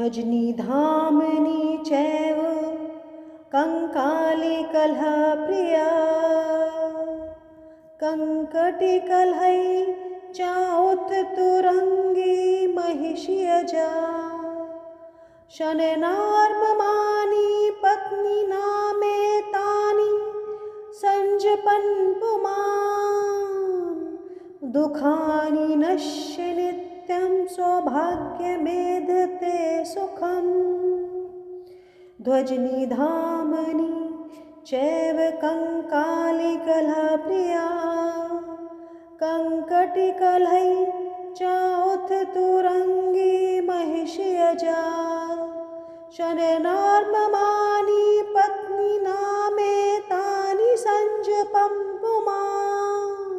ध्वजनिधाम्नि चैव कङ्कालिकलहप्रिया कङ्कटिकलहै चाउत्तुरङ्गी महिषीयजा शनैर्ममानि पत्नीनामेतानि संजपन् पुमान् दुःखानि नश्य नित्यं सौभाग्यमेधते सुखम् ध्वजनिधाम्नि चैव कङ्कालिकलहप्रिया कङ्कटिकलहै चाउत्तुरङ्गी महिषीयजा शनैर्ममानि पत्नीनामेतानि संजपं पुमान्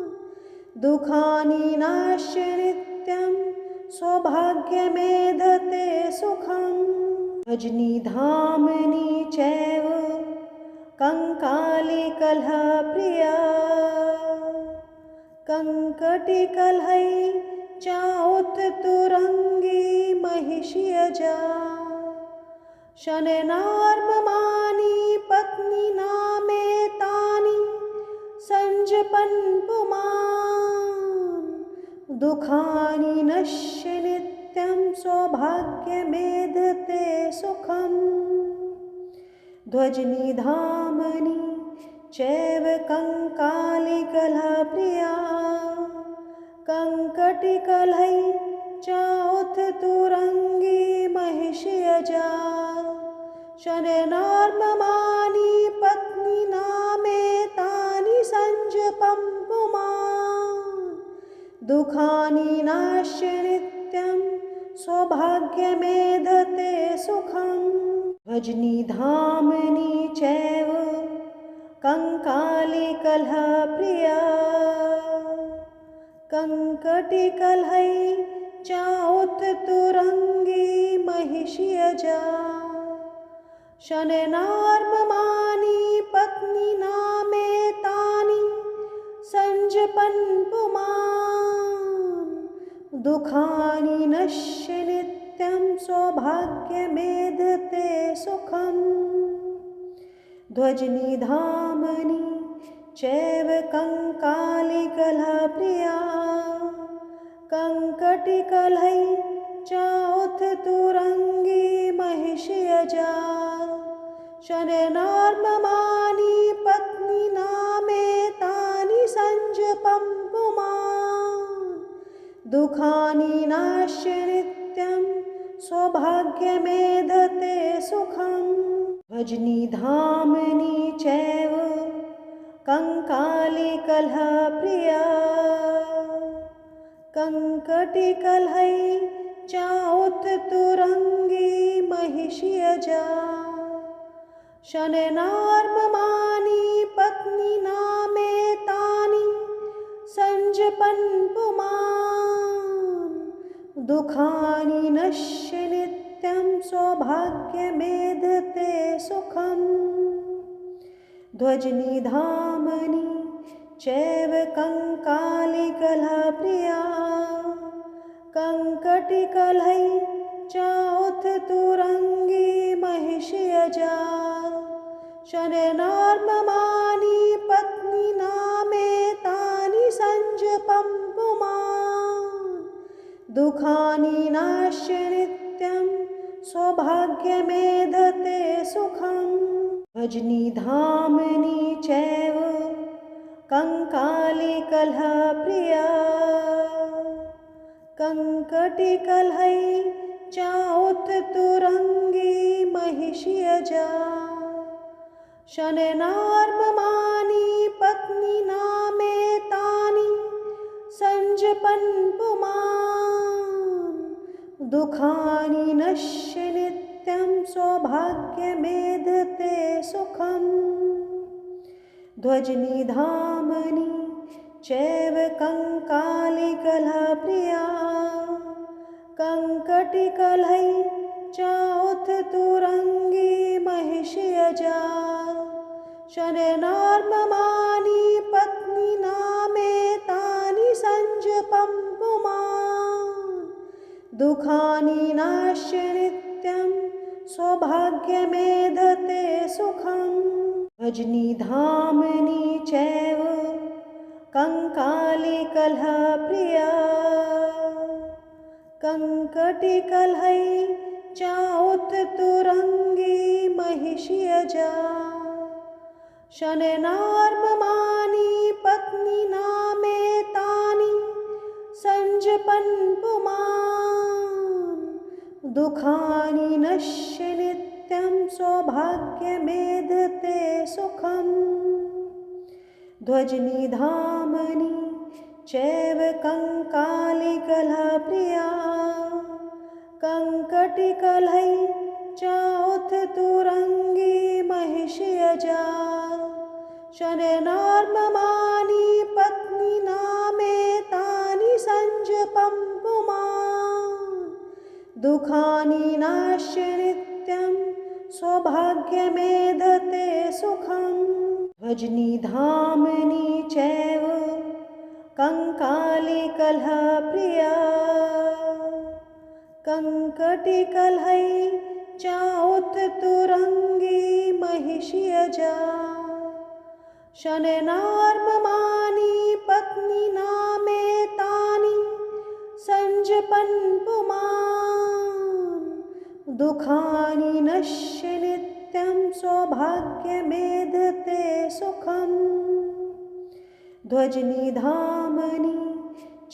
दुःखानि नाश्य नित्यं सौभाग्यमेधते सुखम् ध्वजनिधाम्नि चैव कङ्कालिकलहप्रिया कङ्कटिकलहै चाउत्तुरङ्गी महिषीयजा शनैर्ममानि पत्नीनामेतानि संजपन् पुमान् दुःखानि नश्य नित्यं सौभाग्यमेधते सुखम् ध्वजनिधाम्नि चैव कङ्कालिकलहप्रिया कङ्कटिकलहै चाउत्तुरङ्गी महिषीयजा शनैर्ममानि पत्नीनामेतानि संजपं पुमान् दुःखानि नाश्य नित्यं सौभाग्यमेधते सुखम् ध्वजनिधाम्नि चैव कङ्कालिकलहप्रिया कङ्कटिकलहै चाउत्तुरङ्गी महिषीयजा शनैर्ममानि पत्नीनामेतानि संजपन् पुमान् दुःखानि नश्य नित्यं सौभाग्यमेधते सुखम् ध्वजनिधाम्नि चैव कङ्कालिकलहप्रिया कङ्कटिकलहै चाउत्तुरङ्गी महिषीयजा शनैर्ममानि पत्नीनामेतानि संजपं पुमान् दुःखानि नाश्य नित्यं सौभाग्यमेधते सुखम् ध्वजनिधाम्नि चैव कङ्कालिकलहप्रिया कङ्कटिकलहै चाउत्तुरङ्गी महिषीयजा शनैर्ममानि पत्नीनामेतानि संजपन् पुमान् दुःखानि नश्य नित्यं सौभाग्यमेधते सुखम् ध्वजनिधाम्नि चैव कङ्कालिकलहप्रिया कङ्कटिकलहै चाउत्तुरङ्गी महिषीयजा शनैर्ममानि पत्नीनामेतानि संजपं पुमान् दुःखानि नाश्य नित्यं सौभाग्यमेधते सुखम् ध्वजनिधाम्नि चैव कङ्कालिकलहप्रिया कङ्कटिकलहै चाउत्तुरङ्गी महिषीयजा शनैर्ममानि पत्नीनामेतानि संजपन् पुमान् दुःखानि नश्य नित्यं सौभाग्यमेधते सुखम् ध्वजनिधाम्नि चैव कङ्कालिकलहप्रिया कङ्कटिकलहै चाउत्तुरङ्गी महिषीयजा शनैर्ममानि पत्नीनामेतानि संजपं पुमान् दुःखानि नाश्य नित्यं सौभाग्यमेधते सुखम् भजनीधामनि चैव कंकालिकलहप्रिया कंकटिकलहै चाउत्तुरङ्गी महिषीयजा शननार्ममानि पत्नीनामेतानि संजपन् पुमान् दुःखानि नश्य नित्यं सौभाग्यमेधते सुखम् ध्वजनिधामनि चैव कंकालिकलहप्रिया कंकटिकलहै चाउत्तुरङ्गी महिषीयजा शननार्ममानि पत्नीनामेतानि संजपं पुमान् दुःखानि नाश्य नित्यं सौभाग्यमेधते सुखम् भजनीधामनि चैव कंकालिकलहप्रिया कंकटिकलहै चाउत्तुरङ्गी महिषीयजा शननार्ममानि पत्नीनामेतानि संजपन् पुमान् दुःखानि नश्य नित्यं सौभाग्यमेधते सुखम् ध्वजनिधामनि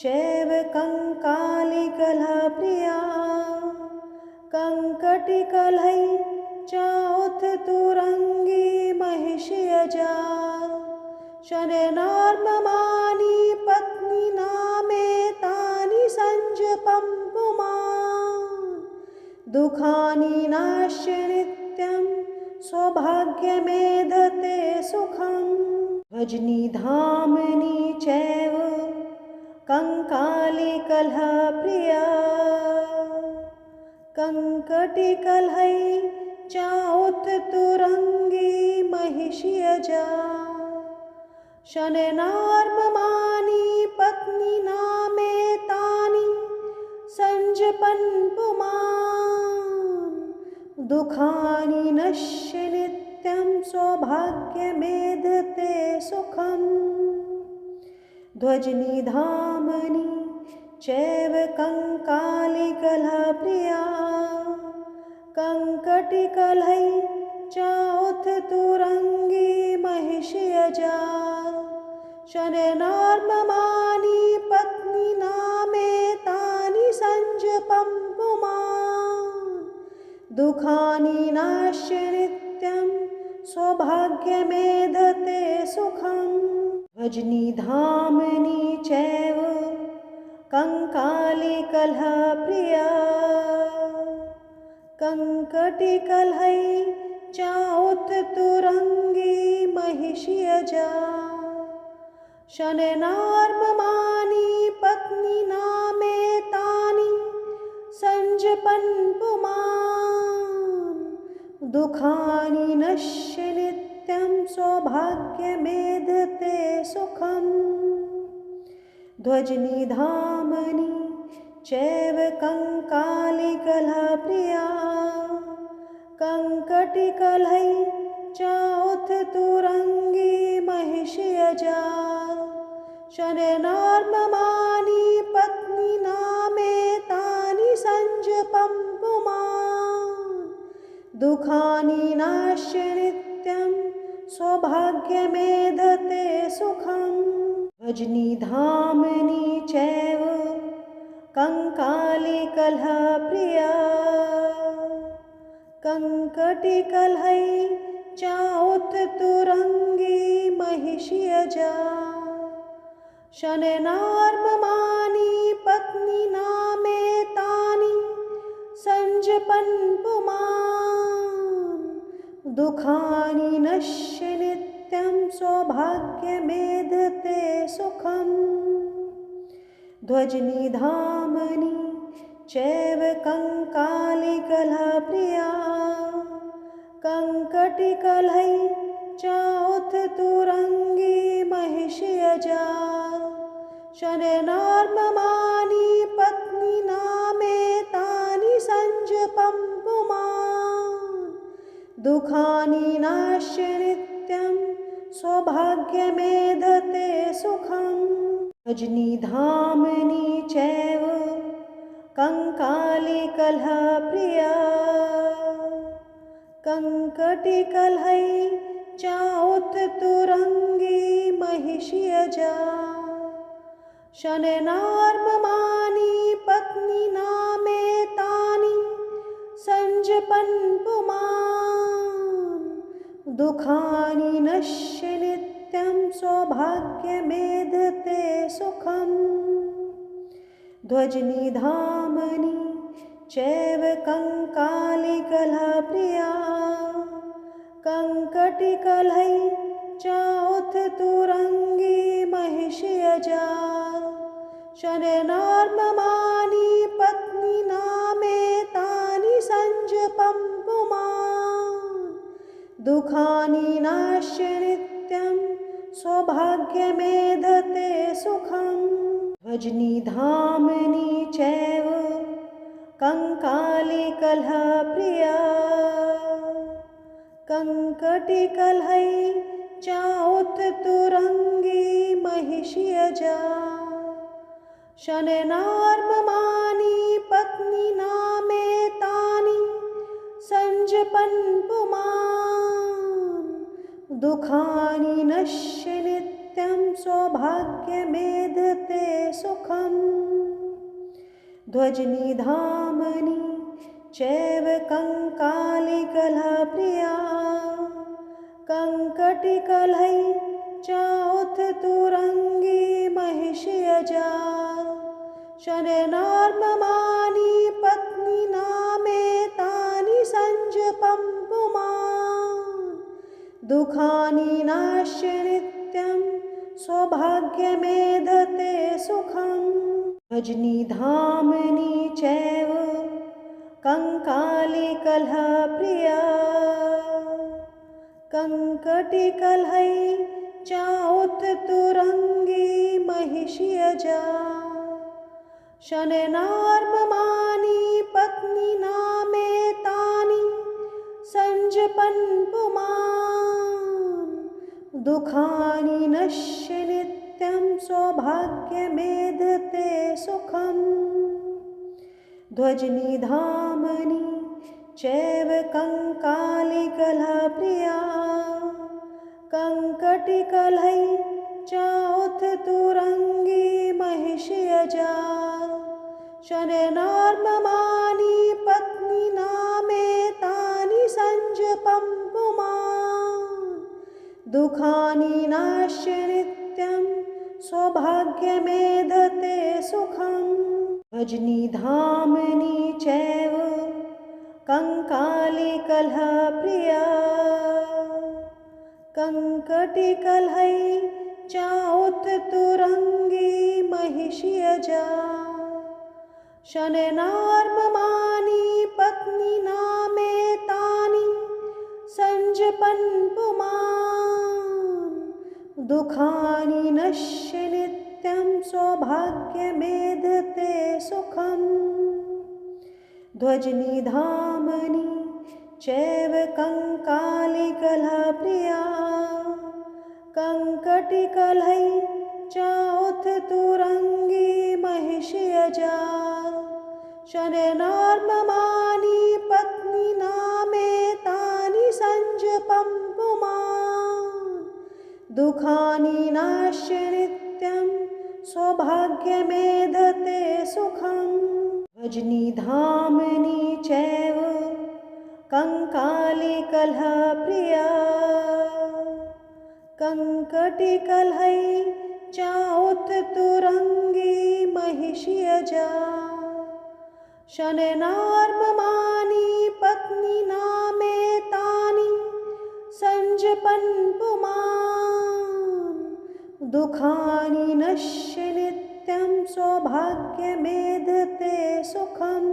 चैव कंकालिकलहप्रिया कंकटिकलहै चाउत्तुरङ्गी महिषीयजा शननार्ममानि पत्नीनामेतानि संजपं पुमान् दुःखानि नाश्य नित्यं सौभाग्यमेधते सुखम् भजनीधामनि चैव कंकालिकलहप्रिया कंकटिकलहै चाउत्तुरङ्गी महिषीयजा शननार्ममानि पत्नीनामेतानि संजपन् पुमान् दुःखानि नश्य नित्यं सौभाग्यमेधते सुखम् ध्वजनिधामनि चैव कंकालिकलहप्रिया कंकटिकलहै चाउत्तुरङ्गी महिषीयजा शननार्ममानि पत्नीनामेतानि संजपं पुमान् दुःखानि नाश्य नित्यं सौभाग्यमेधते सुखम् भजनीधामनि चैव कंकालिकलहप्रिया कंकटिकलहै चाउत्तुरङ्गी महिषीयजा शननार्ममानि पत्नीनामेतानि संजपन् पुमान् दुःखानि नश्य नित्यं सौभाग्यमेधते सुखम् ध्वजनिधामनि चैव कंकालिकलहप्रिया कंकटिकलहै चाउत्तुरङ्गी महिषीयजा शननार्ममानि पत्नीनामेतानि संजपं पुमान् दुःखानि नाश्य नित्यं सौभाग्यमेधते सुखम् भजनीधामनि चैव कंकालिकलहप्रिया कंकटिकलहै चाउत्तुरङ्गी महिषीयजा शननार्ममानि पत्नीनामेतानि संजपन् पुमान् दुःखानि नश्य नित्यं सौभाग्यमेधते सुखम् ध्वजनिधामनि चैव कंकालिकलहप्रिया कंकटिकलहै चाउत्तुरङ्गी महिषीयजा दुःखानि नाश्य नित्यं सौभाग्यमेधते सुखम् रजनीधामनि चैव कंकालिकलहप्रिया कंकटिकलहै चाउत्तुरङ्गी महिषीयजा शनैर्ममानि पत्नीनामेतानि संजपन् पुमान् दुःखानि नश्य नित्यं सौभाग्यमेधते सुखम् ध्वजनिधामनि चैव कंकालिकलहप्रिया कंकटिकलहै चाउत्तुरङ्गी महिषीयजा शनैर्ममानि पत्नीनामेतानि संजपं पुमान् दुःखानि नाश्य नित्यं सौभाग्यमेधते सुखम् ध्वजनिधामनि चैव कंकालिकलहप्रिया कंकटिकलहै चाउत्तुरङ्गी महिषीयजा शनैर्ममानि पत्नीनामेतानि संजपन् पुमान् दुःखानि नश्य नित्यं सौभाग्यमेधते सुखम् ध्वजनिधामनि चैव कंकालिकलहप्रिया कंकटिकलहै चाउत्तुरङ्गी महिषीयजा शनैर्ममानि पत्नीनामेतानि संजपं पुमान् दुःखानि नाश्य नित्यं सौभाग्यमेधते सुखम् ध्वजनिधामनि चैव कंकालिकलहप्रिया कंकटिकलहै चाउत्तुरङ्गी महिषीयजा शनैर्ममानि पत्नीनामेतानि संजपन् पुमान् दुःखानि नश्य नित्यं सौभाग्यमेधते सुखम् ध्वजनिधामनि चैव कंकालिकलहप्रिया कंकटिकलहै चाउत्तुरङ्गी महिषीयजा शनैर्ममानि पत्नीनामेतानि संजपं पुमान् दुःखानि नाश्य नित्यं सौभाग्यमेधते सुखम् ध्वजनिधामनि चैव कंकालिकलहप्रिया कंकटिकलहै चाउत्तुरङ्गी महिषीयजा शनैर्ममानि पत्नीनामेतानि संजपन् पुमान् दुःखानि नश्य नित्यं सौभाग्यमेधते सुखम् ध्वजनिधामनि चैव कंकालिकलहप्रिया कंकटिकलहै चाउत्तुरङ्गी महिषीयजा शनैर्ममानि पत्नीनामेतानि संजपं पुमान् दुःखानि नाश्य नित्यं सौभाग्यमेधते सुखम् ध्वजनिधामनि चैव कंकालिकलहप्रिया कंकटिकलहै चाउत्तुरङ्गी महिषीयजा शनैर्ममानि पत्नीनामेतानि संजपन् पुमान् दुःखानि नश्य नित्यं सौभाग्यमेधते सुखम्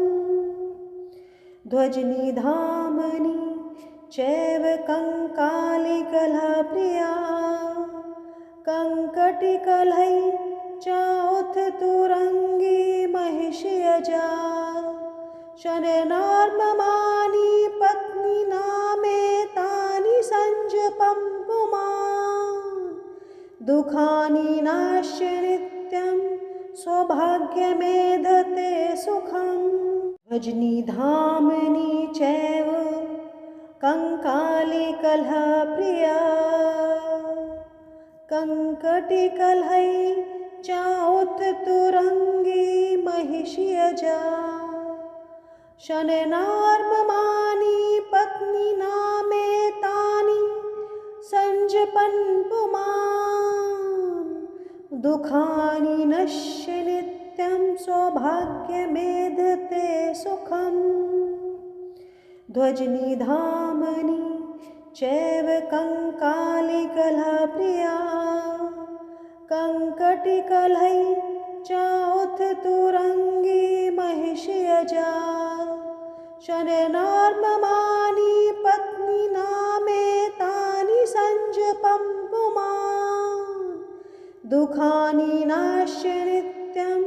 ध्वजनिधामनि चैव कंकालिकलहप्रिया कंकटिकलहै चाउत्तुरङ्गी महिषीयजा शनैर्ममानि पत्नीनामेतानि दुःखानि नाश्य नित्यं सौभाग्यमेधते सुखम् भजनी धामनि चैव कंकालिकलहप्रिया कंकटिकलहै चाउत्तुरङ्गी महिषीयजा शनैर्ममानि पत्नीनामेतानि संजपन् पुमान् दुःखानि नश्य नित्यं सौभाग्यमेधते सुखम् ध्वजनिधामनि चैव कंकालिकलहप्रिया कंकटिकलहै चाउत्तुरङ्गी महिषीयजा शनैर्ममानि पत्नीनामेतानि संजपं पुमान् दुःखानि नाश्य नित्यं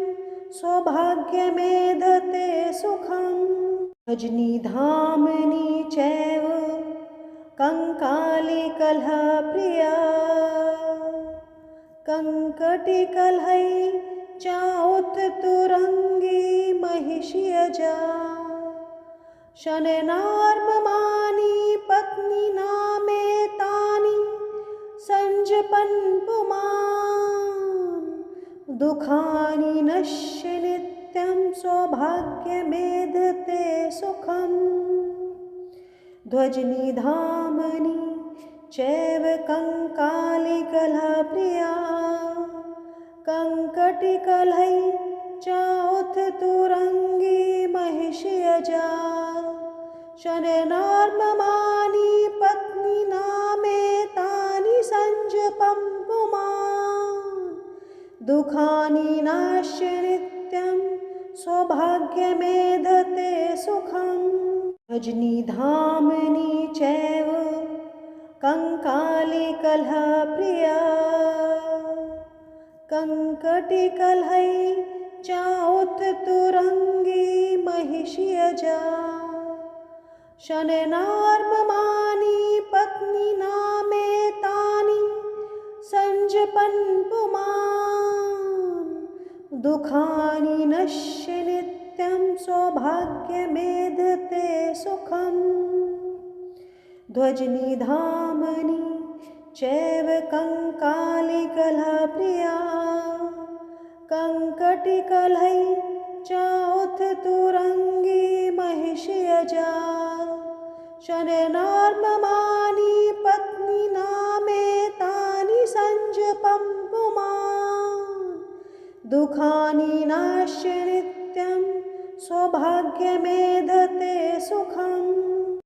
सौभाग्यमेधते सुखम् भजनिधामनि चैव कंकालिकलहप्रिया कंकटिकलहै चाउत्तुरङ्गी महिषीयजा शनैर्ममानि पत्नीनामेतानि संजपन् पुमान् दुःखानि नश्य नित्यं सौभाग्यमेधते सुखम् ध्वजनिधामनि चैव कंकालिकलहप्रिया कंकटिकलहै चाउत्तुरङ्गी महिषीयजा शनैर्ममानि पत्नीनामेतानि संजपं पुमान् दुःखानि नाश्य नित्यं सौभाग्यमेधते सुखम् भजनिधामनि चैव कंकालिकलहप्रिया कंकटिकलहै चाउत्तुरङ्गी महिषीयजा शनैर्ममानि पत्नीनामेतानि संजपन् पुमान् दुःखानि नश्य नित्यं सौभाग्यमेधते सुखम् ध्वजनिधामनि चैव कंकालिकलहप्रिया कंकटिकलहै चाउत्तुरङ्गी महिषीयजा शनैर्ममानि पत्नीनामेतानि संजपं पुमान् दुःखानि नाश्य नित्यं सौभाग्यमेधते सुखम्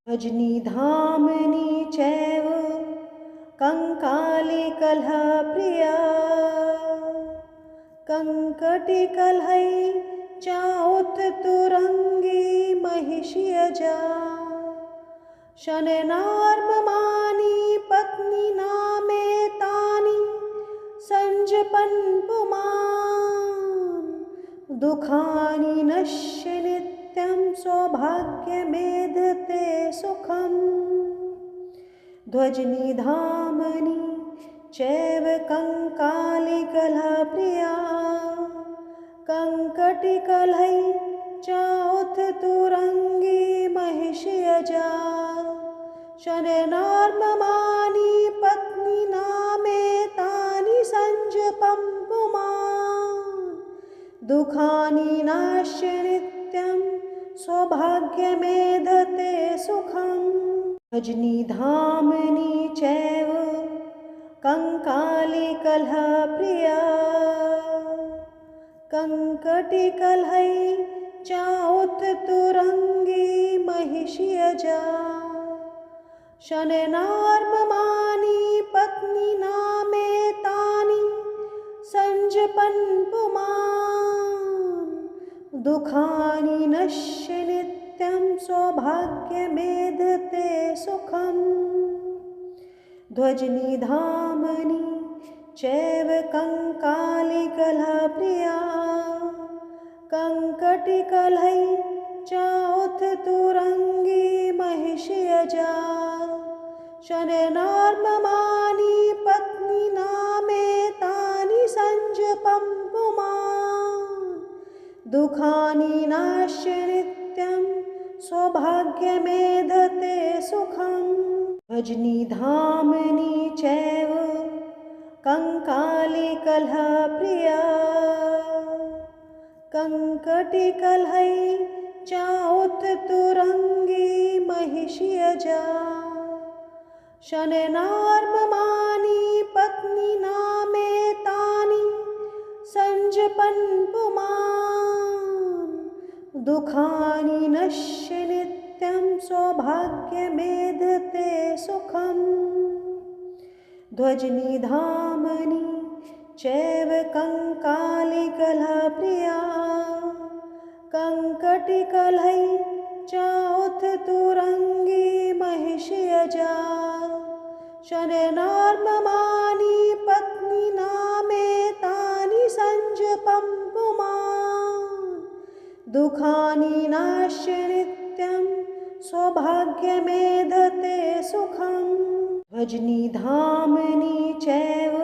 भजनिधामनि चैव कंकालिकलहप्रिया कंकटिकलहै चाउत्तुरङ्गी महिषीयजा शनैर्ममानि पत्नीनामेतानि संजपन् पुमान् दुःखानि नश्य नित्यं सौभाग्यमेधते सुखम् ध्वजनिधामनि चैव कंकालिकलहप्रिया कंकटिकलहै चाउत्तुरङ्गी महिषीयजा शनैर्ममानि पत्नीनामेतानि संजपं पुमान् दुःखानि नाश्य नित्यं सौभाग्यमेधते सुखम् भजनिधामनि चैव कंकालिकलहप्रिया कंकटिकलहै चाउत्तुरङ्गी महिषीयजा शनैर्ममानि पत्नीनामेतानि संजपन् पुमान् दुःखानि नश्य नित्यं सौभाग्यमेधते सुखम् ध्वजनिधामनि चैव कंकालिकलहप्रिया कंकटिकलहै चाउत्तुरङ्गी महिषीयजा शनैर्ममानि पत्नीनामेतानि दुःखानि नाश्य नित्यं सौभाग्यमेधते सुखम् भजनीधामनि चैव कंकालिकलहप्रिया कंकटिकलहै चाउत्तुरङ्गी महिषीयजा शनैर्ममानि पत्नीनामेतानि संजपन् पुमान् दुःखानि नश्य नित्यं सौभाग्यमेधते सुखम् ध्वजनिधामनि चैव कंकालिकलहप्रिया कंकटिकलहै चाउत्तुरङ्गी महिषीयजा शनैर्ममानि पत्नीनामेतानि संजपं पुमान् दुःखानि नाश्य नित्यं सौभाग्यमेधते सुखम् भजनीधामनि चैव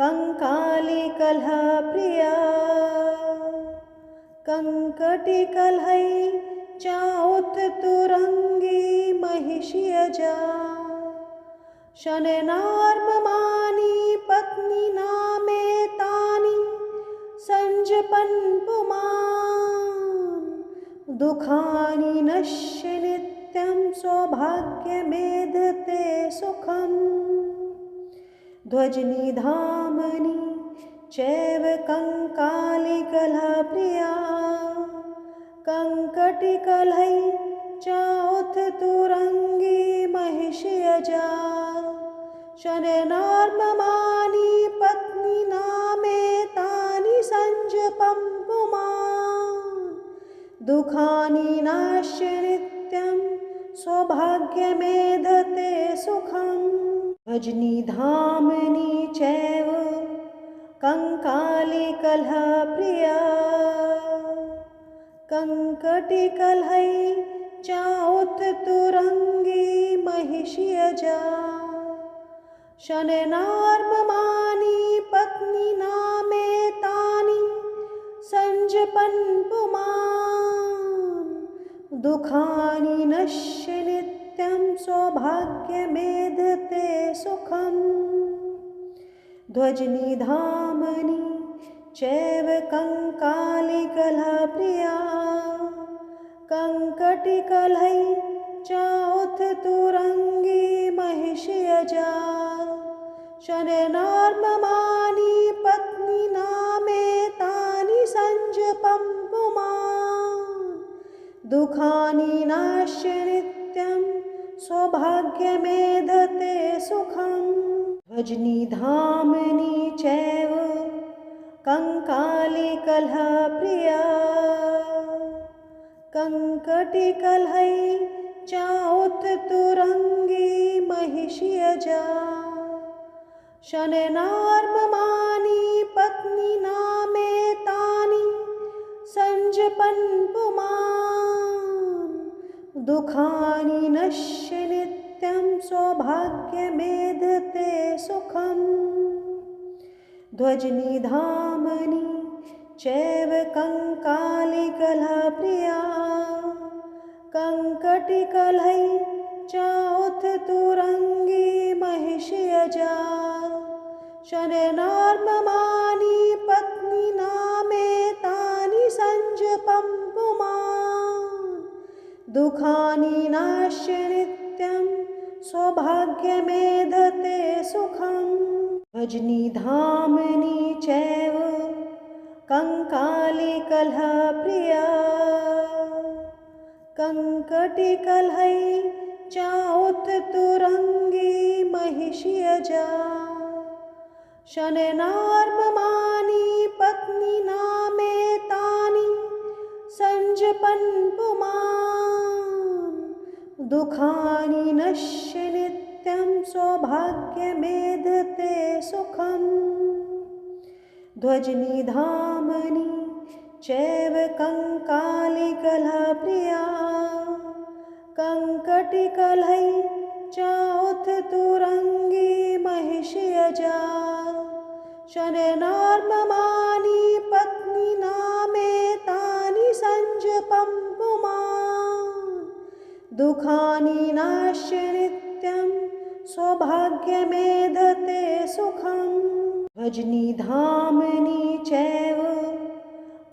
कंकालिकलहप्रिया कंकटिकलहै चाउत्तुरङ्गी महिषीयजा शनैर्ममानि पत्नीनामेतानि संजपन् पुमान् दुःखानि नश्य नित्यं सौभाग्यमेधते सुखम् ध्वजनिधामनि चैव कंकालिकलहप्रिया कंकटिकलहै चाउत्तुरङ्गी महिषीयजा शनैर्ममानि पत्नीनामेतानि संजपं पुमान् दुःखानि नाश्य नित्यं सौभाग्यमेधते सुखम् भजनीधामनि चैव कंकालिकलहप्रिया कंकटिकलहै चाउत्तुरङ्गी महिषीयजा शनैर्ममानि पत्नीनामेतानि संजपन् पुमान् दुःखानि नश्य नित्यं सौभाग्यमेधते सुखम् ध्वजनिधामनि चैव कंकालिकलहप्रिया कंकटिकलहै चाउत्तुरङ्गी महिषीयजा शनैर्ममानि पत्नीनामेतानि संजपं पुमान् दुःखानि नाश्य नित्यं सौभाग्यमेधते सुखम् भजनीधामनि चैव कंकालिकलहप्रिया कंकटिकलहै चाउत्तुरङ्गी महिषीयजा शनैर्ममानि पत्नीनामेतानि संजपन् पुमान् दुःखानि नश्य नित्यं सौभाग्यमेधते सुखम् ध्वजनिधामनि चैव कंकालिकलहप्रिया कंकटिकलहै चाउत्तुरङ्गी महिषीयजा शनैर्ममानि पत्नीनामेतानि संजपं पुमान् दुःखानि नाश्य नित्यं सौभाग्यमेधते सुखम् भजनीधामनि चैव कंकालिकलहप्रिया कंकटिकलहै चाउत्तुरङ्गी महिषीयजा शनैर्ममानि पत्नीनामेतानि संजपन् पुमान् दुःखानि नश्य नित्यं सौभाग्यमेधते सुखम् ध्वजनिधामनि चैव कंकालिकलहप्रिया कंकटिकलहै चाउत्तुरङ्गी महिषीयजा शनैर्ममानि पत्नीनामेतानि संजपं पुमान् दुःखानि नाश्य नित्यं सौभाग्यमेधते सुखम् भजनिधाम्नि चैव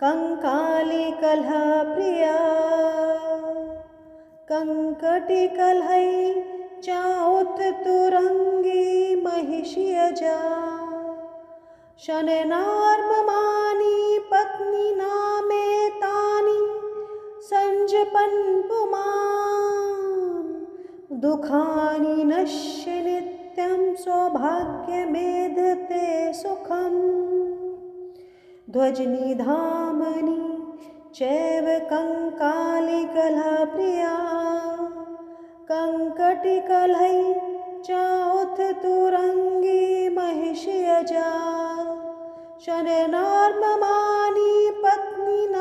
कंकालिकलहप्रिया कंकटिकलहै चाउत्तुरङ्गी महिषीयजा शनैर्ममानि पत्नीनामेतानि संजपन् पुमान् दुःखानि नश्य नित्यं सौभाग्यमेधते सुखम् ध्वजनिधाम्नि चैव कंकालिकलहप्रिया कंकटिकलहै चाउत्तुरङ्गी महिषीयजा शनैर्ममानि पत्नीनामेतानि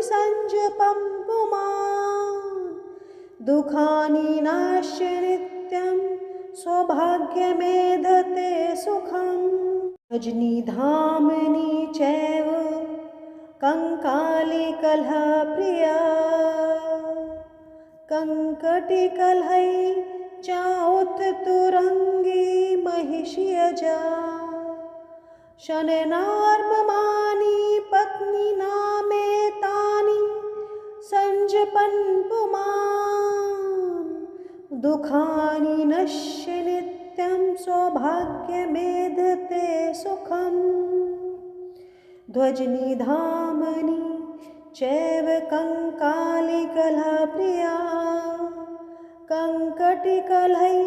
संजपं पुमान् दुःखानि नाश्य नित्यं सौभाग्यमेधते सुखम् भजनिधाम्नि चैव कंकालिकलहप्रिया कंकटिकलहै चाउत्तुरङ्गी महिषीयजा शनैर्ममानि पत्नीनामेतानि संजपन् पुमान् दुःखानि नश्य नित्यं सौभाग्यमेधते सुखम् ध्वजनिधाम्नि चैव कंकालिकलहप्रिया कंकटिकलहै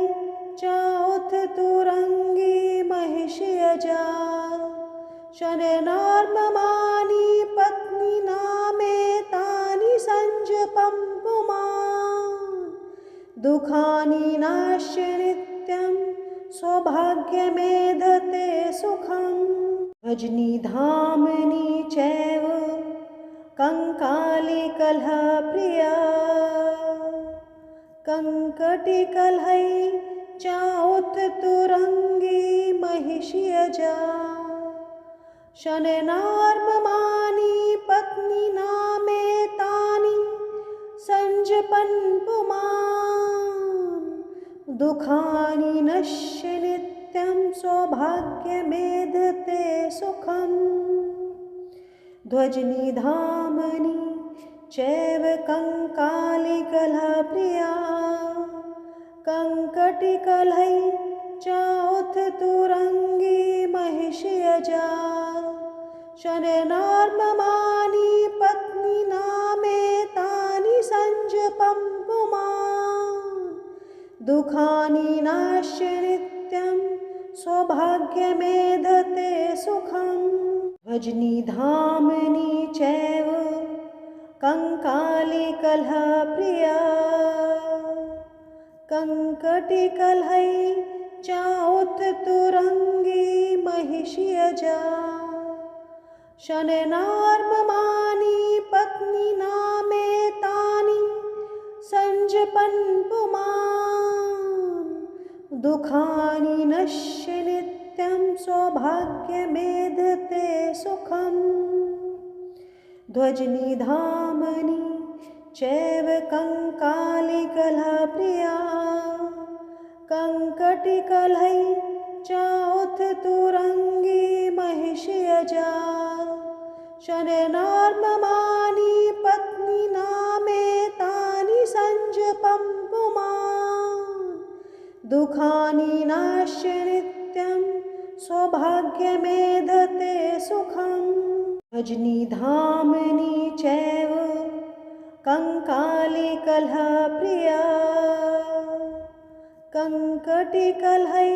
चाउत्तुरङ्गी महिषीयजा शनैर्ममानि पत्नीनामेतानि संजपं पुमान् दुःखानि नाश्य नित्यं सौभाग्यमेधते सुखम् भजनिधाम्नि चैव कंकालिकलहप्रिया कंकटिकलहै चाउत्तुरङ्गी महिषीयजा शनैर्ममानि पत्नीनामेतानि संजपन् पुमान् दुःखानि नश्य नित्यं सौभाग्यमेधते सुखम् ध्वजनिधाम्नि चैव कंकालिकलहप्रिया कंकटिकलहै चाउत्तुरङ्गी महिषीयजा शनैर्ममानि पत्नीनामेतानि संजपं पुमान् दुःखानि नाश्य नित्यं सौभाग्यमेधते सुखम् भजनिधाम्नि चैव कंकालिकलहप्रिया कंकटिकलहै चाउत्तुरङ्गी महिषीयजा शनैर्ममानि पत्नीनामेतानि संजपन् पुमान् दुःखानि नश्य नित्यं सौभाग्यमेधते सुखम् ध्वजनिधाम्नि चैव कंकालिकलहप्रिया कंकटिकलहै चाउत्तुरङ्गी महिषीयजा शनैर्ममानि पत्नीनामेतानि संजपं पुमान् दुःखानि नाश्य नित्यं सौभाग्यमेधते सुखम् भजनिधाम्नि चैव कंकालिकलहप्रिया कंकटिकलहै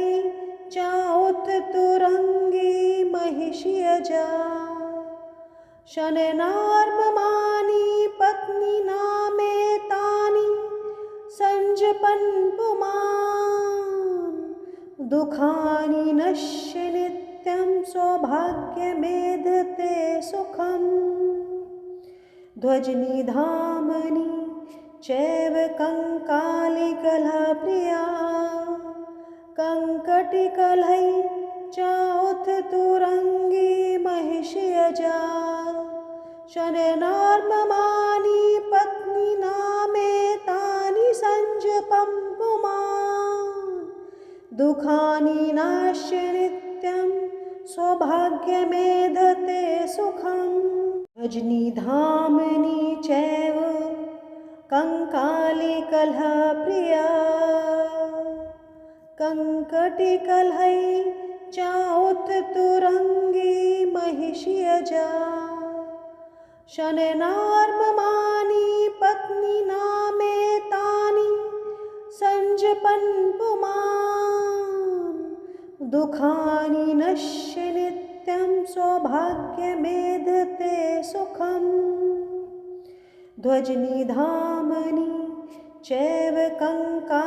चाउत्तुरङ्गी महिषीयजा शनैर्ममानि पत्नीनामेतानि संजपन् पुमान् दुःखानि नश्य नित्यं सौभाग्यमेधते सुखम् ध्वजनिधाम्नि चैव कंकालिकलहप्रिया कंकटिकलहै चाउत्तुरङ्गी महिषीयजा शरणर्ममानि पत्नीनामेतानि संजपं पुमान् दुःखानि नाश्य नित्यं सौभाग्यमेधते सुखम् भजनीधामनि चैव कंकालिकलहप्रिया कंकटिकलहै चाउत्तुरङ्गी महिषीयजा शनैर्ममानि पत्नीनामेतानि संजपन् पुमान् दुःखानि नश्य नित्यं सौभाग्यमेधते सुखम् ध्वजनिधामनि चैव कंकालिकलहप्रिया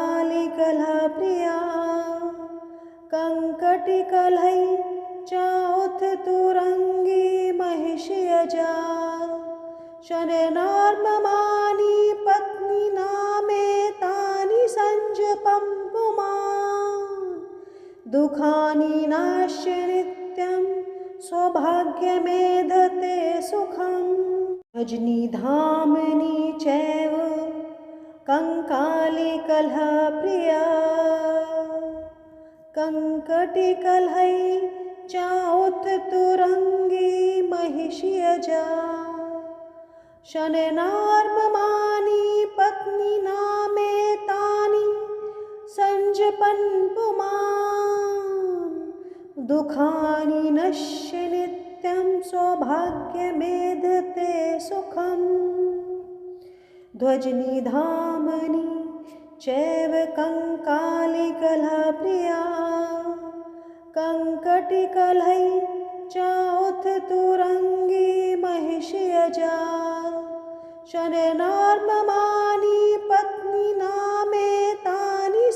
कंकटिकलहै चाउत्तुरङ्गी महिषीयजा शनैर्ममानि पत्नीनामेतानि संजपं पुमान् दुःखानि नाश्य नित्यं सौभाग्यमेधते सुखम् भजनीधामनि चैव कंकालिकलहप्रिया कंकटिकलहै चाउत्तुरङ्गी महिषीयजा शनैर्ममानि पत्नीनामेतानि संजपन् पुमान् दुःखानि नश्य नित्यं सौभाग्यमेधते सुखम् ध्वजनिधामनि चैव कंकालिकलहप्रिया कंकटिकलहै चाउत्तुरङ्गी महिषीयजा शनैर्ममानि पत्नीनामेतानि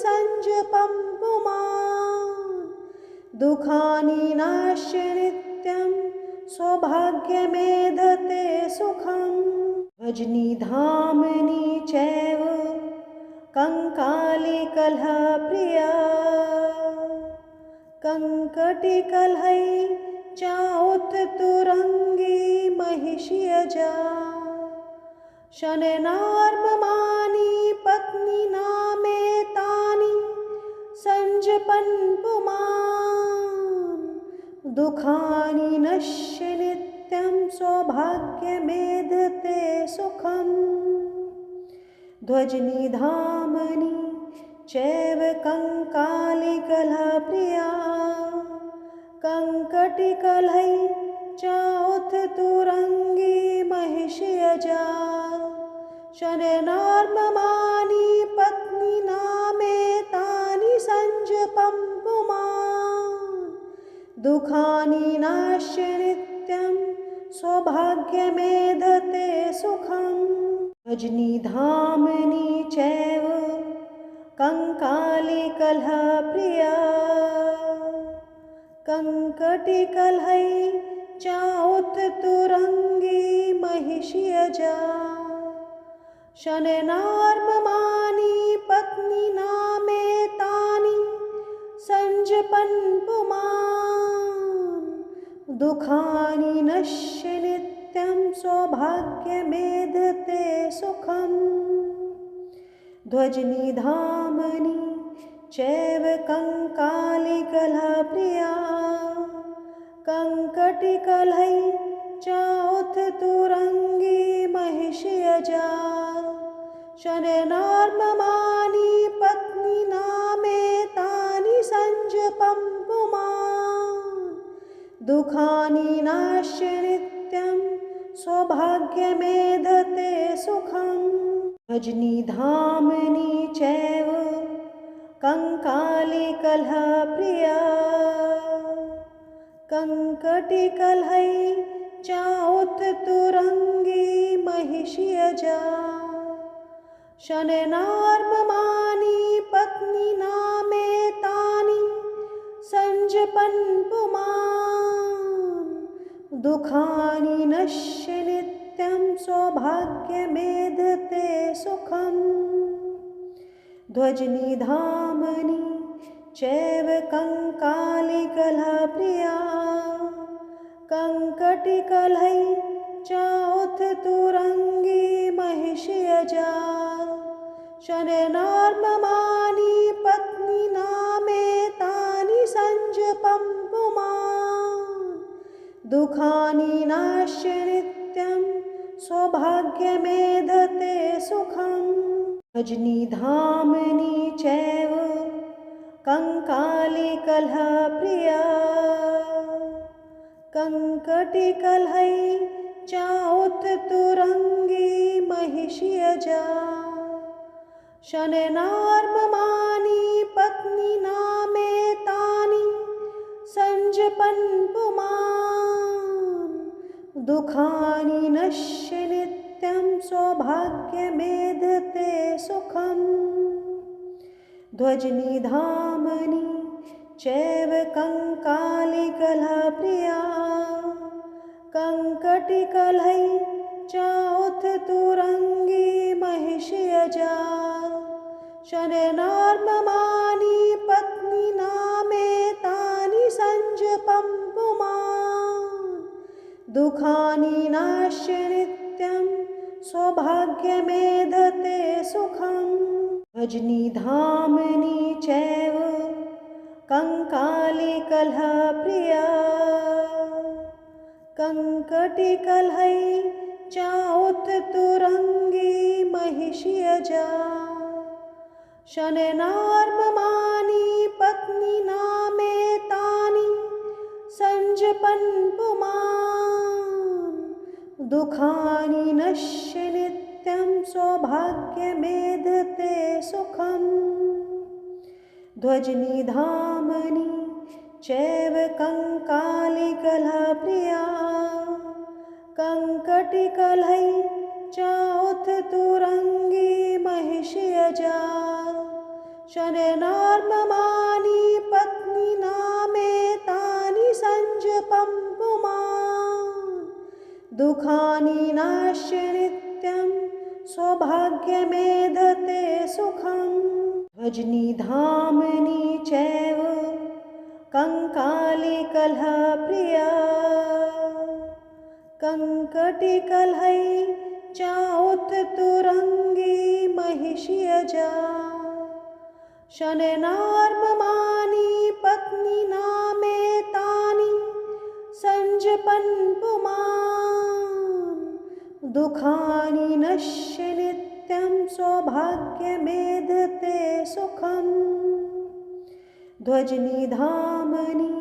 संजपं पुमान् दुःखानि नाश्य नित्यं सौभाग्यमेधते सुखम् भजनीधामनि चैव कंकालिकलहप्रिया कंकटिकलहै चाउत्तुरङ्गी महिषीयजा शनैर्ममानि पत्नीनामेतानि संजपन् पुमान् दुःखानि नश्य नित्यं सौभाग्यमेधते सुखम् ध्वजनिधामनि चैव कंकालिकलहप्रिया कंकटिकलहै चाउत्तुरङ्गी महिषीयजा शनैर्ममानि पत्नीनामेतानि संजपं पुमान् दुःखानि नाश्य नित्यं सौभाग्यमेधते सुखम् भजनीधामनि चैव कंकालिकलहप्रिया कंकटिकलहै चाउत्तुरङ्गी महिषीयजा शनैर्ममानि पत्नीनामेतानि संजपन् पुमान् दुःखानि नश्य नित्यं सौभाग्यमेधते सुखम् ध्वजनिधामनि चैव कंकालिकलहप्रिया कंकटिकलहै चाउत्तुरङ्गी महिषीयजा शनैर्ममानि पत्नीनामेतानि संजपं पुमान् दुःखानि नाश्य नित्यं सौभाग्यमेधते सुखम् भजनीधामनि चैव कंकालिकलहप्रिया कंकटिकलहै चाउत्तुरङ्गी महिषीयजा शनैर्ममानि पत्नीनामेतानि संजपन् पुमान् दुःखानि नश्य नित्यं सौभाग्यमेधते सुखम् ध्वजनिधामनि चैव कंकालिकलहप्रिया कंकटिकलहै चाउथ तुरंगी महिष्यजा शननार्ममानि पत्नी नामे तानि संजपं पुमान् दुःखानि नाश्य नित्यं सौभाग्यमेधते सुखम् भजनीधामनि चैव कंकालिकलहप्रिया कंकटिकलहै चाउथ तुरंगी महिष्यजा शननार्ममानि पत्नी नामे तानि संजपन् पुमान् दुःखानि नश्य नित्यं सौभाग्यमेधते सुखम् ध्वजनिधामनि चैव कंकालिकलहप्रिया कंकटिकलहै चाउथ तुरंगी महिष्यजा शननार्ममानि पत्नी नामे तानि संजपं पुमान् दुःखानि नाश्य नित्यं सौभाग्यमेधते सुखम् भजनीधामनि चैव कंकालिकलहप्रिया कंकटिकलहै चाउथ तुरंगी महिष्यजा शननार्ममानि पत्नी नामे तानि संजपन् पुमान् दुःखानि नश्य नित्यं सौभाग्यमेधते सुखम् ध्वजनिधामनि चैव कंकालिकलहप्रिया कंकटिकलहै चाउथ तुरंगी महिष्यजा शननार्ममानि पत्नी नामे तानि संजपं पुमान् दुःखानि नाश्य नित्यं सौभाग्यमेधते सुखम् भजनीधामनि चैव कंकालिकलहप्रिया कंकटिकलहै चाउथ तुरंगी महिष्यजा शननार्ममानि पत्नी नामे तानि संजपन् पुमान् दुःखानि नश्य नित्यं सौभाग्यमेधते सुखम् ध्वजनिधामनि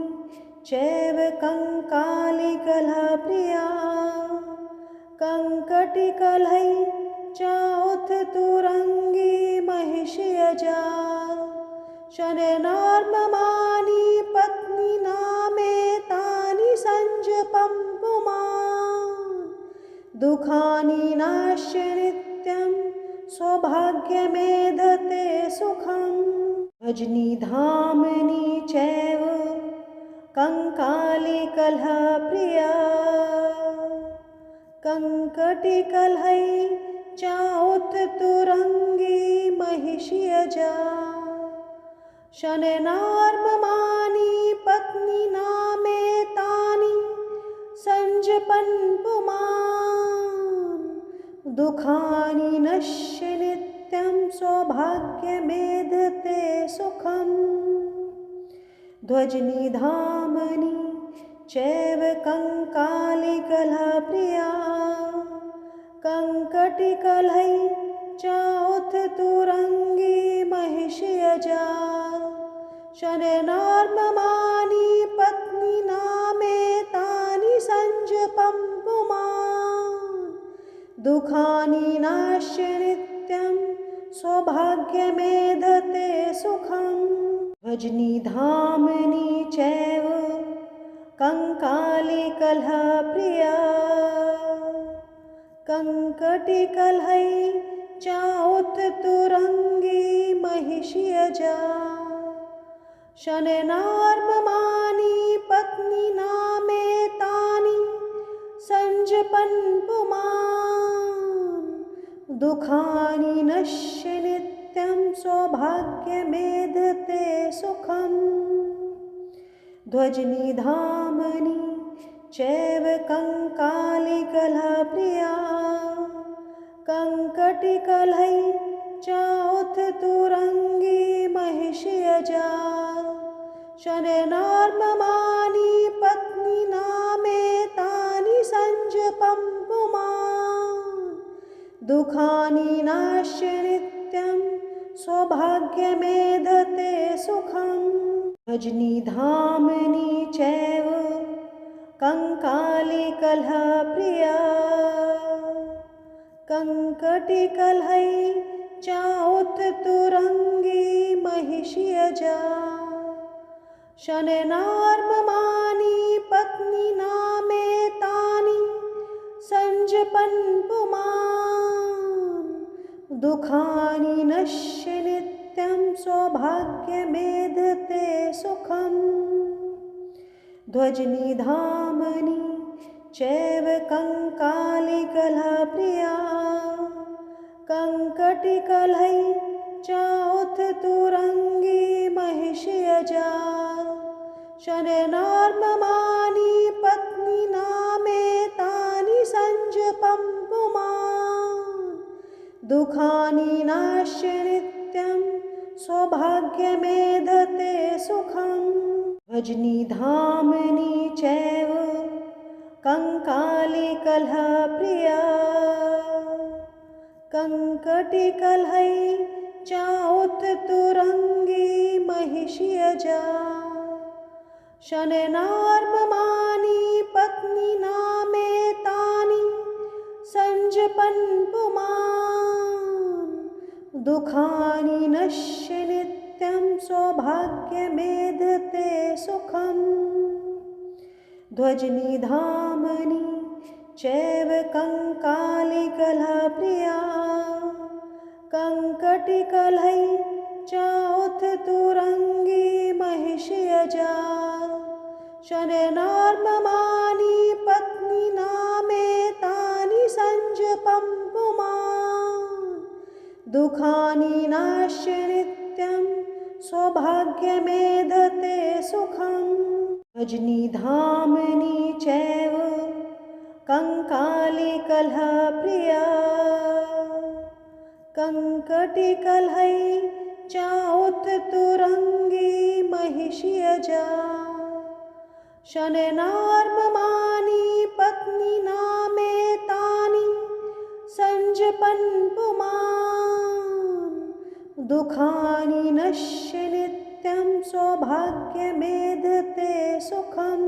चैव कंकालिकलहप्रिया कंकटिकलहै चाउथ तुरंगी महिष्यजा शननार्ममानि पत्नी नामे तानि संजपं पुमान् दुःखानि नाश्य नित्यं सौभाग्यमेधते सुखम् भजनीधामनि चैव कंकालिकलहप्रिया कंकटिकलहै चाउथ तुरंगी महिष्यजा शननार्ममानि पत्नी नामे तानि संजपन् पुमान् दुःखानि नश्य नित्यं सौभाग्यमेधते सुखम् ध्वजनिधामनि चैव कंकालिकलहप्रिया कंकटिकलहै चाउथ तुरंगी महिष्यजा शननार्ममानि पत्नी नामे तानि संजपं पुमान् दुःखानि नाश्य नित्यं सौभाग्यमेधते सुखम् भजनीधामनि चैव कंकालिकलहप्रिया कंकटिकलहै चाउथ तुरंगी महिष्यजा शननार्ममानि पत्नी नामे तानि संजपन् पुमान् दुःखानि नश्य नित्यं सौभाग्यमेधते सुखम् ध्वजनिधामनि चैव कंकालिकलहप्रिया कंकटिकलहै चौथ तुरंगी महिषीयजा शनैर्नार्ममानि पत्नी नामेतानि संजपं पुमान् दुःखानि नाश्य नित्यं सौभाग्यमेधते सुखम् रजनीधामनि चैव कंकालिकलहप्रिया कंकटिकलहै चौथ तुरंगी महिषीयजा शनैर्नार्ममानि पत्नी नामेतानि संजपन् पुमान् दुःखानि नश्य नित्यं सौभाग्यमेधते सुखम् ध्वजनिधामनि चैव कंकालिकलहप्रिया कंकटिकलहै चौथ तुरंगी महिषीयजा शनैर्नार्ममानि पत्नी नामेतानि संजपं पुमान् दुःखानि नाश्य नित्यं सौभाग्यमेधते सुखम् रजनीधामनि चैव कंकालिकलहप्रिया कंकटिकलहै चौथ तुरंगी महिषीयजा शनैर्नार्ममानि पत्नी नामेतानि संजपन् पुमान् दुःखानि नश्य नित्यं सौभाग्यमेधते सुखम् ध्वजनिधामनि चैव कंकालिकलहप्रिया कंकटिकलहै चौथ तुरंगी महिषीयजा शनैर्नार्ममानि पत्नी नामेतानि संजपं पुमान् दुःखानि नाश्य नित्यं सौभाग्यमेधते सुखम् रजनीधामनि चैव कंकालिकलहप्रिया कंकटिकलहै चौथ तुरंगी महिषीयजा शनैर्नार्ममानि पत्नी नामेतानि संजपन् पुमान् दुःखानि नश्य नित्यं सौभाग्यमेधते सुखम्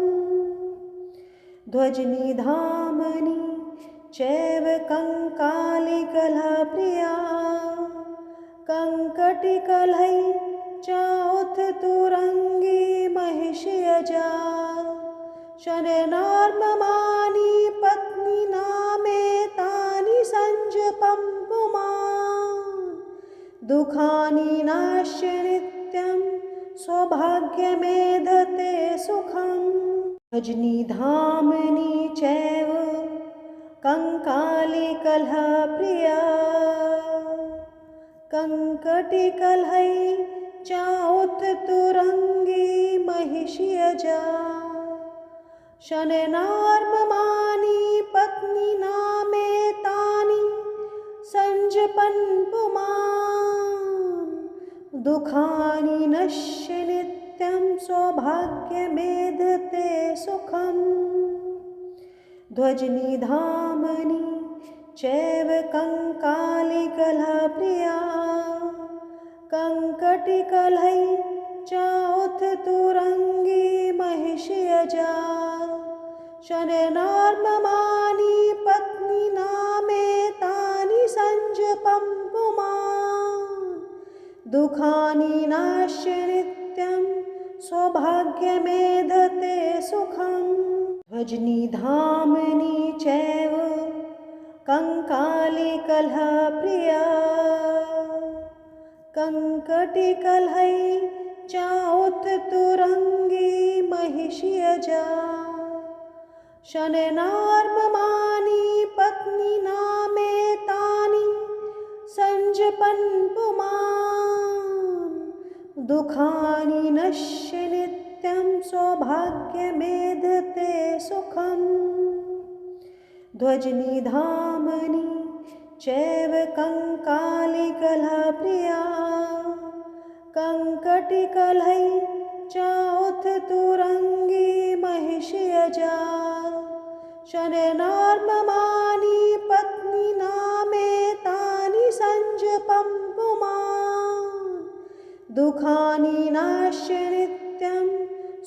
ध्वजनिधामनि चैव कंकालिकलहप्रिया कंकटिकलहै चौथ तुरंगी महिषीयजा शनैर्नार्ममानि पत्नी नामेतानि संजपं पुमान् दुःखानि नाश्य नित्यं सौभाग्यमेधते सुखम् रजनीधामनि चैव कंकालिकलहप्रिया कंकटिकलहै चौथ तुरंगी महिषीयजा शनैर्नार्ममानि पत्नी नामेतानि संजपन् पुमान् दुःखानि नश्य नित्यं सौभाग्यमेधते सुखम् ध्वजनिधामनि चैव कंकालिकलहप्रिया कंकटिकलहै चौथ तुरंगी महिषीयजा शनैर्नार्ममानि पत्नी नामेतानि संजपं पुमान् दुःखानि नाश्य नित्यं सौभाग्यमेधते सुखम् रजनीधामनि चैव कंकालिकलहप्रिया कंकटिकलहै चौथ तुरंगी महिषीयजा शनैर्नार्ममानि पत्नी नामेतानि संजपन् पुमान् दुःखानि नश्य नित्यं सौभाग्यमेधते सुखम् ध्वजनिधामनि चैव कंकालिकलहप्रिया कंकटिकलहै चाउथ तुरंगी महिषीयजा शनैर्नार्ममानि पत्नी नामेतानि संजपं पुमान् दुःखानि नाश्य नित्यं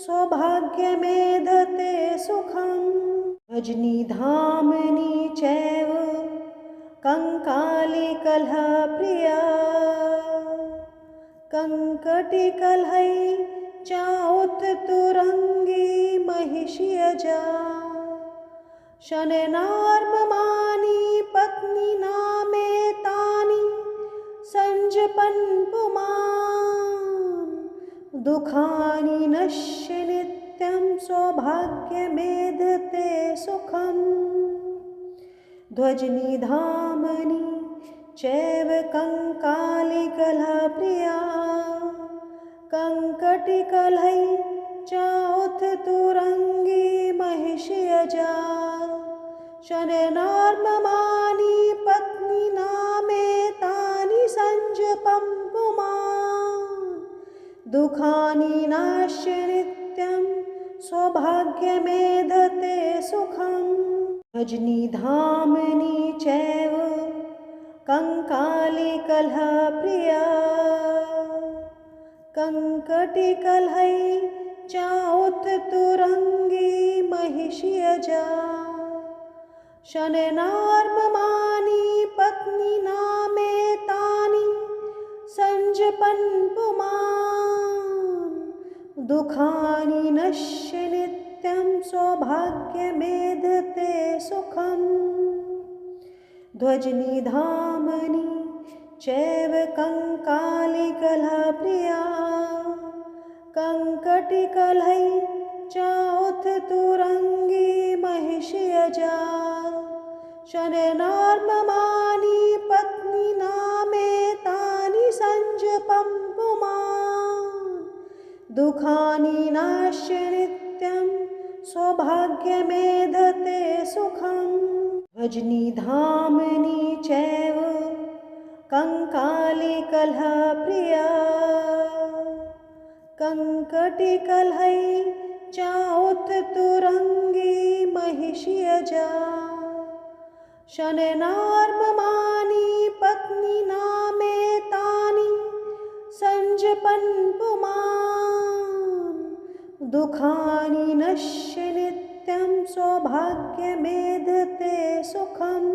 सौभाग्यमेधते सुखम् भजनिधामनि चैव कंकालिकलहप्रिया कंकटिकलहै चाउथ तुरंगी महिषीयजा शनैर्नार्ममानि पत्नी नामेतानि संजपन् पुमान् दुःखानि नश्य नित्यं सौभाग्यमेधते सुखम् ध्वजनिधामनि चैव कंकालिकलहप्रिया कंकटिकलहै चाउथ तुरंगी महिषीयजा शनैर्नार्ममानि पत्नी नामेतानि संजपं पुमान् दुःखानि नाश्य नित्यं सौभाग्यमेधते सुखम् भजनिधामनि चैव कंकालिकलहप्रिया कंकटिकलहै चाउथ तुरंगी महिषीयजा शनैर्नार्ममानि पत्नी नामेतानि संजपन् पुमान् दुःखानि नश्य नित्यं सौभाग्यमेधते सुखम् ध्वजनिधामनि चैव कंकालिकलहप्रिया कंकटिकलहै चाउथ तुरंगी महिषीयजा शनैर्नार्ममानि पत्नी नामेतानि संजपं पुमान् दुःखानि नाश्य नित्यं सौभाग्यमेधते सुखम् भजनिधामनि चैव कंकालिकलहप्रिया कंकटिकलहै चाउथ तुरंगी महिषीयजा शनैर्नार्ममानि पत्नी नामेतानि संजपन् पुमान् दुःखानि नश्य नित्यं सौभाग्यमेधते सुखम्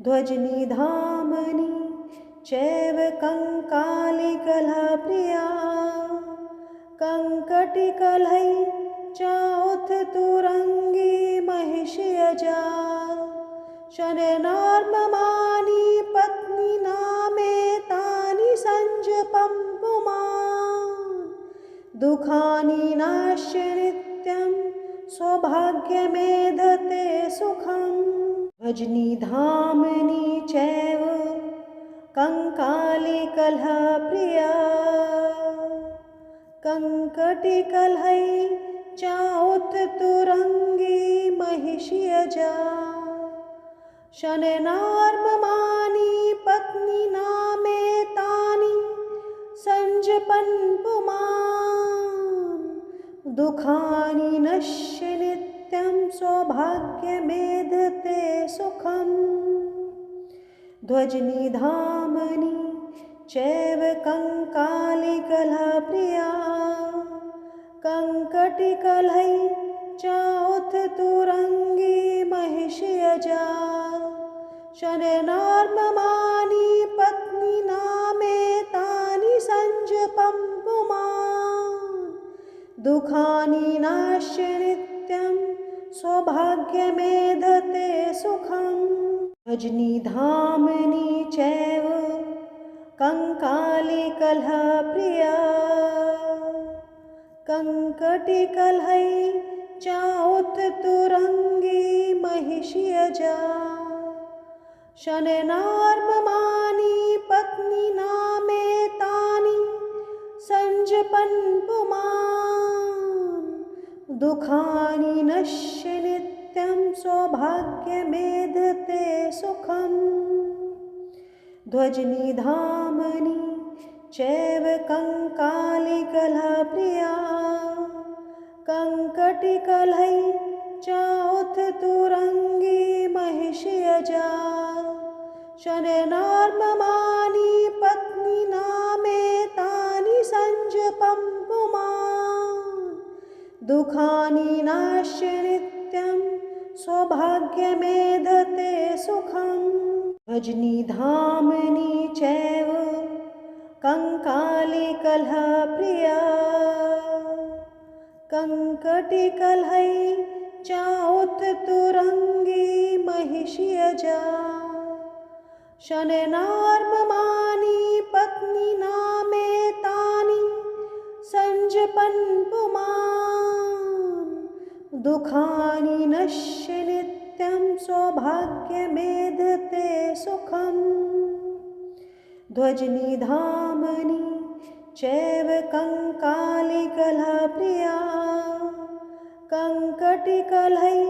ध्वजनिधामनि चैव कंकालिकलहप्रिया कंकटिकलहै चाउथ तुरंगी महिषीयजा शनैर्नार्ममानि पत्नी नामेतानि संजपं पुमान् दुःखानि नाश्य नित्यं सौभाग्यमेधते सुखम् भजनिधामनि चैव कंकालिकलहप्रिया कंकटिकलहै चाउथ तुरंगी महिषीयजा शनैर्नार्ममानि पत्नी नामेतानि संजपन् पुमान् दुःखानि नश्य नित्यं सौभाग्यमेधते सुखम् ध्वजनिधामनि चैव कंकालिकलहप्रिया कंकटिकलहै चाउथ तुरंगी महिषीयजा शनैर्नार्ममानि पत्नी नामेतानि संजपं पुमान् दुःखानि नाश्य नित्यं सौभाग्यमेधते सुखम् भजनिधामनि चैव कंकालिकलहप्रिया कंकटिकलहै चाउथ तुरंगी महिषीयजा शनैर्नार्ममानि पत्नी नामेतानि संजपन् पुमान् दुःखानि नश्य नित्यं सौभाग्यमेधते सुखम् ध्वजनिधामनि चैव कंकालिकलहप्रिया कंकटिकलहै चाउथ तुरंगी महिषीयजा शनैर्नार्ममानि पत्नी नामेतानि संजपं पुमान् दुःखानि नाश्य नित्यं सौभाग्यमेधते सुखम् भजनिधामनि चैव कंकालिकलहप्रिया कंकटिकलहै चाउथ तुरंगी महिषीयजा शनैर्नार्ममानि पत्नी नामेतानि संजपन् पुमान् दुःखानि नश्य नित्यं सौभाग्यमेधते सुखम् ध्वजनिधामनि चैव कंकालिकलहप्रिया कंकटिकलहै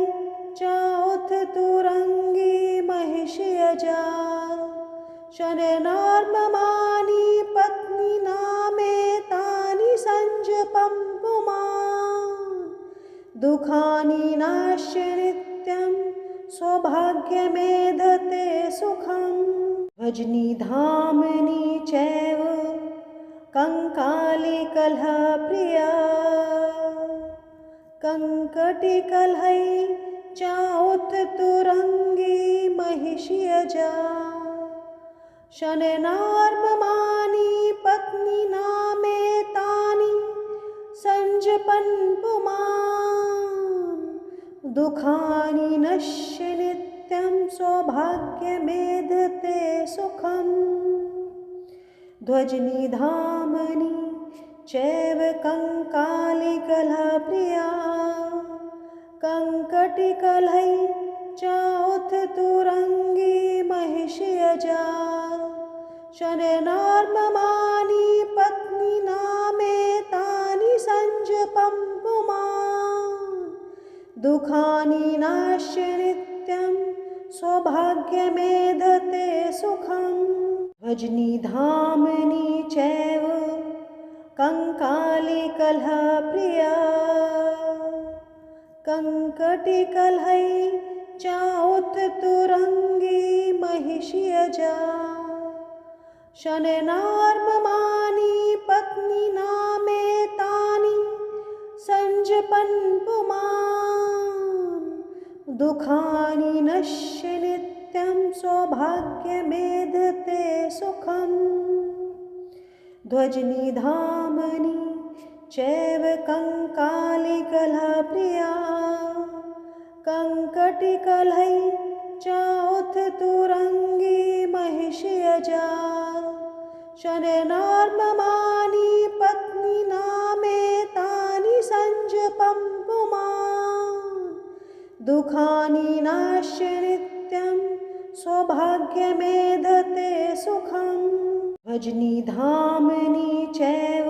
चाउथ तुरंगी महिषीयजा शनैर्नार्ममानि पत्नी नामेतानि संजपं पुमान् दुःखानि नाश्य नित्यं सौभाग्यमेधते सुखम् भजनिधामनि चैव कंकालिकलहप्रिया कंकटिकलहै चाउथ तुरंगी महिषीयजा शनैर्नार्ममानि पत्नी नामेतानि संजपन् पुमान् दुःखानि नश्य नित्यं सौभाग्यमेधते सुखम् ध्वजनिधामनि चैव कंकालिकलहप्रिया कंकटिकलहै चाउथ तुरंगी महिषीयजा शनैर्नार्ममानि पत्नी नामेतानि संजपं पुमान् दुःखानि नाश्य नित्यं सौभाग्यमेधते सुखम् भजनिधामनि चैव कंकालिकलहप्रिया कंकटिकलहै चाउथ तुरंगी महिषीयजा शनैर्नार्ममानि पत्नी नामेतानि संजपन् पुमान् दुःखानि नश्य नित्यं सौभाग्यमेधते सुखम् ध्वजनिधामनि चैव कंकालिकलहप्रिया कंकटिकलहै चाउथ तुरंगी महिषीयजा शनैर्नार्ममानि पत्नी नामेतानि संजपं पुमान् दुःखानि नाश्य नित्यं सौभाग्यमेधते सुखम् भजनिधामनि चैव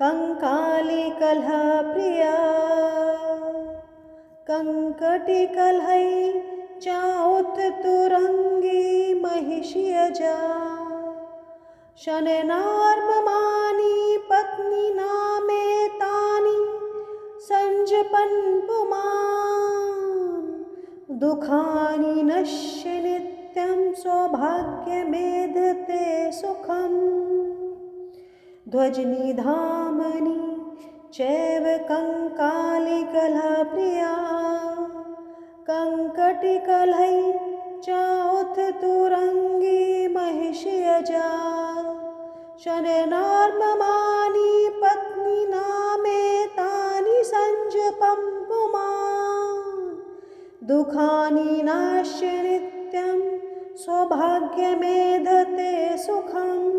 कंकालिकलहप्रिया कंकटिकलहै चाउथ तुरंगी महिषीयजा शनैर्नार्ममानि पत्नी नामेतानि संजपन् पुमान् दुःखानि नश्य नित्यं सौभाग्यमेधते सुखम् ध्वजनिधामनि चैव कंकालिकलहप्रिया कंकटिकलहै चाउथ तुरंगी महिषीयजा शनैर्नार्ममानि पत्नी नामेतानि संजपं पुमान् दुःखानि नाश्य नित्यं सौभाग्यमेधते सुखम्